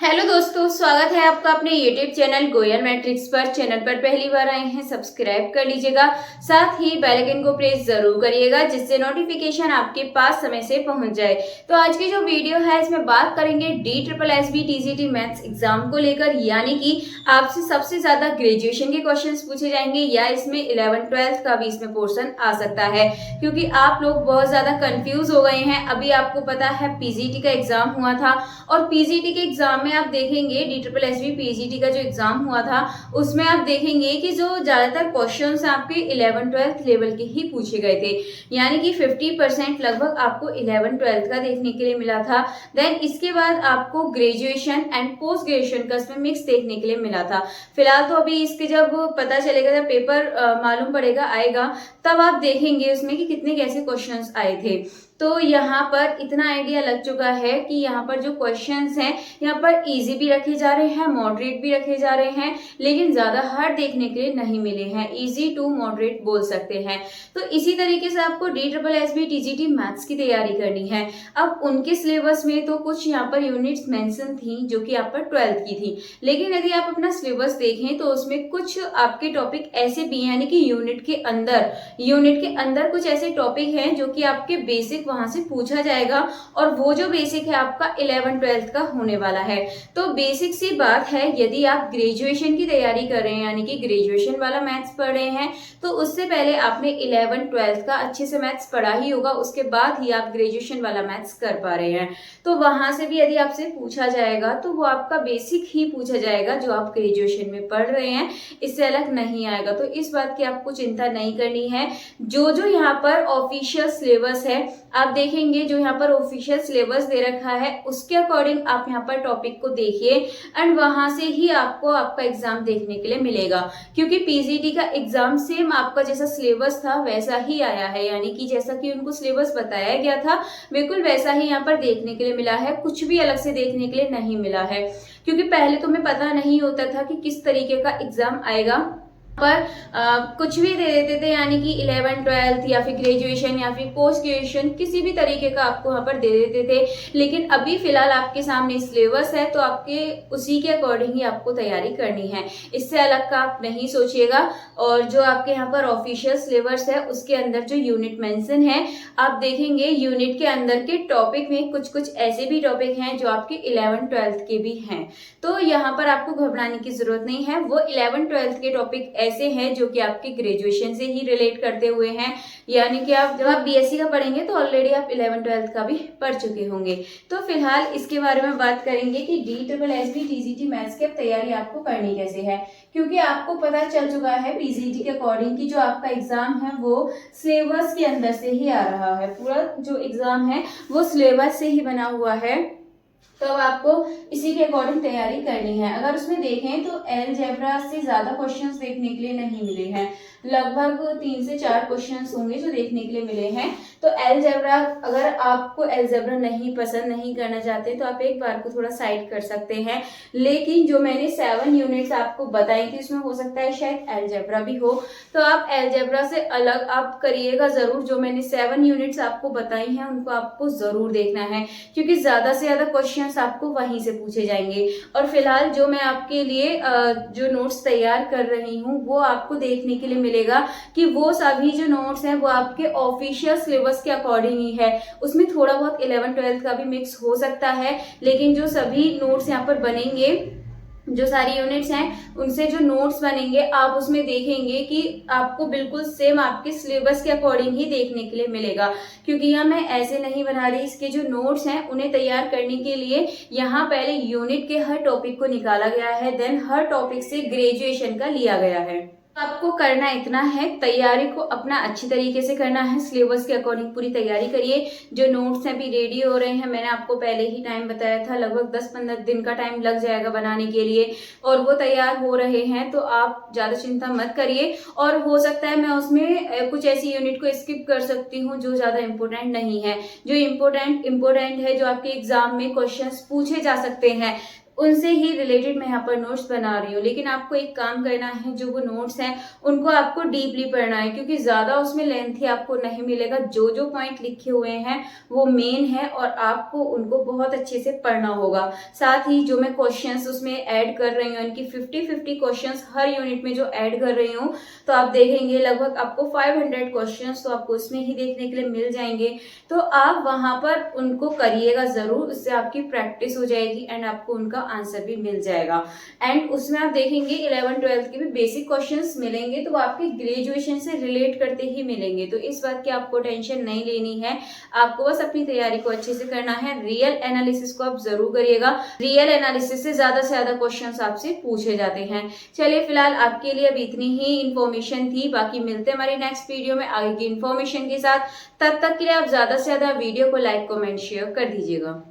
Hello दोस्तों, स्वागत है आपका अपने YouTube चैनल गोयल मैट्रिक्स पर। चैनल पर पहली बार आए हैं, सब्सक्राइब कर लीजिएगा। साथ ही बेल आइकन को प्रेस जरूर करिएगा, जिससे नोटिफिकेशन आपके पास समय से पहुंच जाए। तो आज की जो वीडियो है इसमें बात करेंगे DSSB TGT मैथ्स एग्जाम को लेकर, यानी कि आपसे सबसे ज्यादा ग्रेजुएशन के क्वेश्चन पूछे जाएंगे या इसमें 11th-12th का भी इसमें पोर्शन आ सकता है, क्योंकि आप लोग बहुत ज्यादा कंफ्यूज हो गए हैं। अभी आपको पता है PGT का एग्जाम हुआ था और PGT के एग्जाम में आप देखेंगे DSSB PGT का जो एग्जाम हुआ था उसमें आप देखेंगे कि जो ज्यादातर क्वेश्चंस आपके 11th-12th लेवल के ही पूछे गए थे, यानी कि 50% लगभग आपको 11th-12th का देखने के लिए मिला था। देन इसके बाद आपको ग्रेजुएशन एंड पोस्ट ग्रेजुएशन का इसमें मिक्स देखने के लिए मिला था। फिलहाल तो अभी इसके जब पता चलेगा, जब पेपर मालूम पड़ेगा आएगा, तब आप देखेंगे उसमें कि कितने कैसे क्वेश्चंस आए थे। तो यहाँ पर इतना आइडिया लग चुका है कि यहाँ पर जो क्वेश्चंस हैं यहाँ पर इजी भी रखे जा रहे हैं, मॉडरेट भी रखे जा रहे हैं, लेकिन ज्यादा हार्ड देखने के लिए नहीं मिले हैं। इजी टू मॉडरेट बोल सकते हैं। तो इसी तरीके से आपको DSSB TGT मैथ्स की तैयारी करनी है। अब उनके सिलेबस में तो कुछ यहाँ पर यूनिट्स मेंशन थी जो कि यहाँ पर 12th की थी, लेकिन यदि आप अपना सिलेबस देखें तो उसमें कुछ आपके टॉपिक ऐसे भी हैं, यानी कि यूनिट के अंदर कुछ ऐसे टॉपिक हैं जो कि आपके बेसिक वहां से पूछा जाएगा, और वो जो बेसिक है आपका 11th-12th का होने वाला है। तो बेसिक सी बात है, यदि आप ग्रेजुएशन की तैयारी कर रहे हैं, यानी कि ग्रेजुएशन वाला मैथ्स पढ़ रहे हैं, तो उससे पहले आपने 11th-12th का अच्छे से मैथ्स पढ़ा ही होगा, उसके बाद ही आप ग्रेजुएशन वाला मैथ्स कर पा रहे हैं। तो वहां से भी यदि आपसे पूछा जाएगा तो वो आपका बेसिक ही पूछा जाएगा जो आप ग्रेजुएशन में पढ़ रहे हैं, इससे अलग नहीं आएगा। तो इस बात की आपको चिंता नहीं करनी है। जो यहाँ पर ऑफिशियल सिलेबस है आप देखेंगे, जो यहाँ पर ऑफिशियल सिलेबस दे रखा है उसके अकॉर्डिंग आप यहाँ पर टॉपिक को देखिए, एंड वहां से ही आपको आपका एग्जाम देखने के लिए मिलेगा। क्योंकि PGT का एग्जाम सेम आपका जैसा सिलेबस था वैसा ही आया है, यानी कि जैसा कि उनको सिलेबस बताया गया था बिल्कुल वैसा ही यहाँ पर देखने के लिए मिला है। कुछ भी अलग से देखने के लिए नहीं मिला है, क्योंकि पहले तो हमें पता नहीं होता था कि किस तरीके का एग्जाम आएगा, पर कुछ भी दे देते थे, यानी कि 11th-12th या फिर ग्रेजुएशन या फिर पोस्ट ग्रेजुएशन किसी भी तरीके का आपको वहां पर दे देते थे। लेकिन अभी फिलहाल आपके सामने सिलेबस है, तो आपके उसी के अकॉर्डिंग ही आपको तैयारी करनी है, इससे अलग का आप नहीं सोचिएगा। और जो आपके यहाँ पर ऑफिशियल सिलेबस है उसके अंदर जो यूनिट मेंशन है आप देखेंगे, यूनिट के अंदर के टॉपिक में कुछ कुछ ऐसे भी टॉपिक हैं जो आपके 11th-12th के भी हैं। तो यहाँ पर आपको घबराने की जरूरत नहीं है। वो 11th-12th के टॉपिक ऐसे हैं जो कि आपके ग्रेजुएशन से ही रिलेट करते हुए हैं, यानी कि आप जब आप BSc का पढ़ेंगे तो ऑलरेडी आप 11th-12th का भी पढ़ चुके होंगे। तो फिलहाल इसके बारे में बात करेंगे कि DSSB TGT मैथ्स की तैयारी आपको करनी कैसे है, क्योंकि आपको पता चल चुका है PGT के अकॉर्डिंग कि जो आपका एग्जाम है वो सिलेबस के अंदर से ही आ रहा है। पूरा जो एग्जाम है वो सिलेबस से ही बना हुआ है, तो अब आपको इसी के अकॉर्डिंग तैयारी करनी है। अगर उसमें देखें तो अलजेब्रा से ज्यादा क्वेश्चंस देखने के लिए नहीं मिले हैं, लगभग 3 से 4 क्वेश्चंस होंगे जो देखने के लिए मिले हैं। तो अलजेब्रा, अगर आपको अलजेब्रा नहीं पसंद, नहीं करना चाहते, तो आप एक बार को थोड़ा साइड कर सकते हैं। लेकिन जो मैंने 7 यूनिट्स आपको बताई थी उसमें हो सकता है शायद अलजेब्रा भी हो, तो आप अलजेब्रा से अलग आप करिएगा जरूर। जो मैंने 7 यूनिट्स आपको बताई हैं उनको आपको जरूर देखना है, क्योंकि ज्यादा से ज्यादा क्वेश्चन आपको वहीं से पूछे जाएंगे। और फिलहाल जो मैं आपके लिए जो नोट्स तैयार कर रही हूँ वो आपको देखने के लिए मिलेगा कि वो सभी जो नोट्स हैं वो आपके ऑफिशियल सिलेबस के अकॉर्डिंग ही है। उसमें थोड़ा बहुत 11th-12th का भी मिक्स हो सकता है, लेकिन जो सभी नोट्स यहाँ पर बनेंगे, जो सारी यूनिट्स हैं उनसे जो नोट्स बनेंगे आप उसमें देखेंगे कि आपको बिल्कुल सेम आपके सिलेबस के अकॉर्डिंग ही देखने के लिए मिलेगा। क्योंकि यहाँ मैं ऐसे नहीं बना रही, इसके जो नोट्स हैं उन्हें तैयार करने के लिए यहाँ पहले यूनिट के हर टॉपिक को निकाला गया है, देन हर टॉपिक से ग्रेजुएशन का लिया गया है। आपको करना इतना है, तैयारी को अपना अच्छी तरीके से करना है, सिलेबस के अकॉर्डिंग पूरी तैयारी करिए। जो नोट्स हैं भी रेडी हो रहे हैं, मैंने आपको पहले ही टाइम बताया था, लगभग 10-15 दिन का टाइम लग जाएगा बनाने के लिए, और वो तैयार हो रहे हैं। तो आप ज्यादा चिंता मत करिए, और हो सकता है मैं उसमें कुछ ऐसी यूनिट को स्किप कर सकती हूँ जो ज्यादा इंपॉर्टेंट नहीं है। जो इम्पोर्टेंट है, जो आपके एग्जाम में क्वेश्चन पूछे जा सकते हैं, उनसे ही रिलेटेड मैं यहाँ पर नोट्स बना रही हूँ। लेकिन आपको एक काम करना है, जो वो नोट्स हैं उनको आपको डीपली पढ़ना है, क्योंकि ज़्यादा उसमें लेंथी आपको नहीं मिलेगा। जो जो पॉइंट लिखे हुए हैं वो मेन है और आपको उनको बहुत अच्छे से पढ़ना होगा। साथ ही जो मैं क्वेश्चंस उसमें ऐड कर रही हूँ, इनकी 50-50 क्वेश्चंस हर यूनिट में जो ऐड कर रही हूँ, तो आप देखेंगे लगभग आपको 500 क्वेश्चंस तो आपको उसमें ही देखने के लिए मिल जाएंगे। तो आप वहां पर उनको करिएगा ज़रूर, उससे आपकी प्रैक्टिस हो जाएगी एंड आपको उनका आंसर भी मिल जाएगा। एंड उसमें आप देखेंगे 11-12 के भी बेसिक क्वेश्चंस मिलेंगे, तो वो आपके ग्रेजुएशन से रिलेट करते ही मिलेंगे। तो इस बात की आपको टेंशन नहीं लेनी है, आपको बस अपनी तैयारी को अच्छे से करना है। रियल एनालिसिस को आप जरूर करिएगा, रियल एनालिसिस से ज्यादा क्वेश्चंस आपसे पूछे जाते हैं। चलिए फिलहाल आपके लिए अब इतनी ही इन्फॉर्मेशन थी, बाकी मिलते हैं हमारी नेक्स्ट वीडियो में आगे की इन्फॉर्मेशन के साथ। तब तक के लिए आप ज्यादा से ज्यादा वीडियो को लाइक कमेंट शेयर कर दीजिएगा।